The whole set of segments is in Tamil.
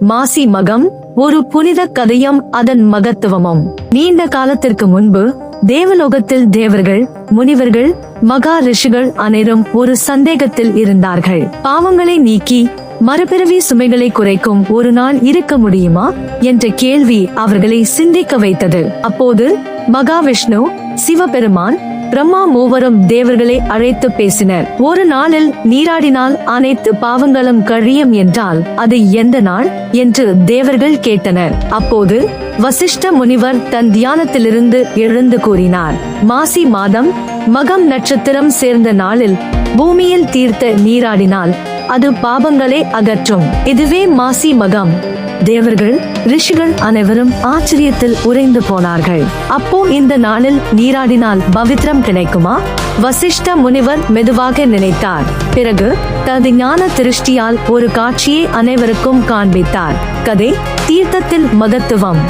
மாசி மகம் ஒரு புனித கதையும் அதன் மகத்துவமும். நீண்ட காலத்திற்கு முன்பு தேவலோகத்தில் தேவர்கள், முனிவர்கள், மகா ரிஷிகள் அனைவரும் ஒரு சந்தேகத்தில் இருந்தார்கள். பாவங்களை நீக்கி மறுபிறவி சுமைகளை குறைக்கும் ஒரு நாள் இருக்க முடியுமா என்ற கேள்வி அவர்களை சிந்திக்க வைத்தது. அப்போது மகாவிஷ்ணு, சிவபெருமான், பிரம்மா மூவரும் தேவர்களை அழைத்து பேசினர். ஒரு நாளில் நீராடினால் அனைத்து பாவங்களும் கழியும் என்றால் அது எந்த நாள் என்று தேவர்கள் கேட்டனர். அப்போது வசிஷ்ட முனிவர் தன் தியானத்திலிருந்து எழுந்து கூறினார், மாசி மாதம் மகம் நட்சத்திரம் சேர்ந்த நாளில் பூமியில் தீர்த்த நீராடினால் அது பாவங்களை அகற்றும். இதுவே மாசி மகம். தேவர்கள், ரிஷிகள் அனைவரும் ஆச்சரியத்தில் உறைந்து போனார்கள். அப்போ இந்த நாளில் நீராடினால் பவித்ரம் கிடைக்குமா? வசிஷ்ட முனிவர் மெதுவாக நினைத்தார். பிறகு தனது ஞான திருஷ்டியால் ஒரு காட்சியை அனைவருக்கும் காண்பித்தார். கதை: தீர்த்தத்தின் மகத்துவம்.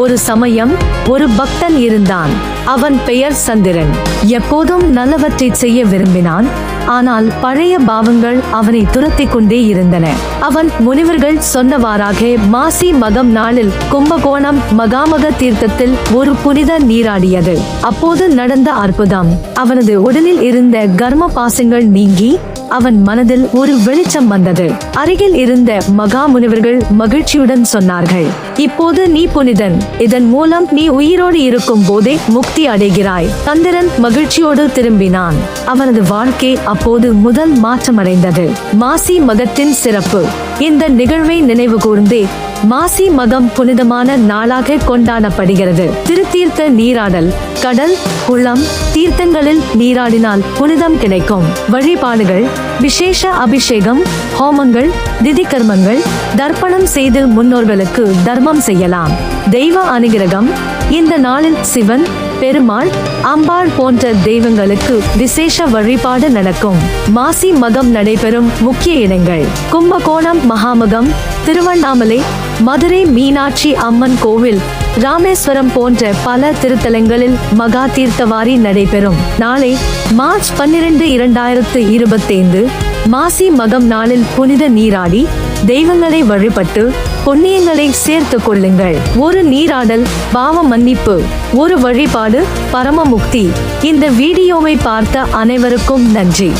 ஒரு சமயம் ஒரு பக்தன் இருந்தான். அவன் பெயர் சந்திரன். எப்போதும் நல்லவற்றை செய்ய விரும்பினான். ஆனால் பழைய பாவங்கள் அவனை துரத்தி கொண்டே இருந்தன. அவன் முனிவர்கள் சொன்னவாறாக மாசி மகம் நாளில் கும்பகோணம் மகாமக தீர்த்தத்தில் ஒரு புனித நீராடியது. அப்போது நடந்த அற்புதம், அவனது உடலில் இருந்த கர்ம பாசங்கள் நீங்கி அவன் மனதில் ஒரு வெளிச்சம் வந்தது. அருகில் இருந்த மகா முனிவர்கள் மகிழ்ச்சியுடன் சொன்னார்கள், இப்போது நீ புனிதன். இதன் மூலம் நீ உயிரோடு இருக்கும் போதே முக்தி அடைகிறாய். சந்திரன் மகிழ்ச்சியோடு திரும்பினான். அவனது வாழ்க்கை அப்போது முதல் மாற்றமடைந்தது. மாசி மகத்தின் சிறப்பு. இந்த நிகழ்வை நினைவு கூர்ந்தே மாசி மகம் புனிதமான நாளாக கொண்டாடப்படுகிறது. திருத்தீர்த்த நீராடல். கடல், குளம், தீர்த்தங்களில் நீராடினால் புனிதம் கிடைக்கும். வழிபாடுகள்: விசேஷ அபிஷேகம், ஹோமங்கள், திதி கர்மங்கள், தர்ப்பணம் செய்து முன்னோர்களுக்கு தர்மம் செய்யலாம். தெய்வ அனுகிரகம். இந்த நாளில் சிவன், பெருமாள், அம்பாள் போன்ற தெய்வங்களுக்கு விசேஷ வழிபாடு நடக்கும். மாசி மகம் நடைபெறும் முக்கிய இடங்கள்: கும்பகோணம் மகாமகம், திருவண்ணாமலை, மதுரை மீனாட்சி அம்மன் கோவில், ராமேஸ்வரம் போன்ற பல திருத்தலங்களில் மகா தீர்த்தவாரி நடைபெறும். நாளை மார்ச் 12, 2025 மாசி மகம் நாளில் புனித நீராடி தெய்வங்களை வழிபட்டு புண்ணியங்களை சேர்த்து கொள்ளுங்கள். ஒரு நீராடல் பாவ மன்னிப்பு, ஒரு வழிபாடு பரம முக்தி. இந்த வீடியோவை பார்த்த அனைவருக்கும் நன்றி.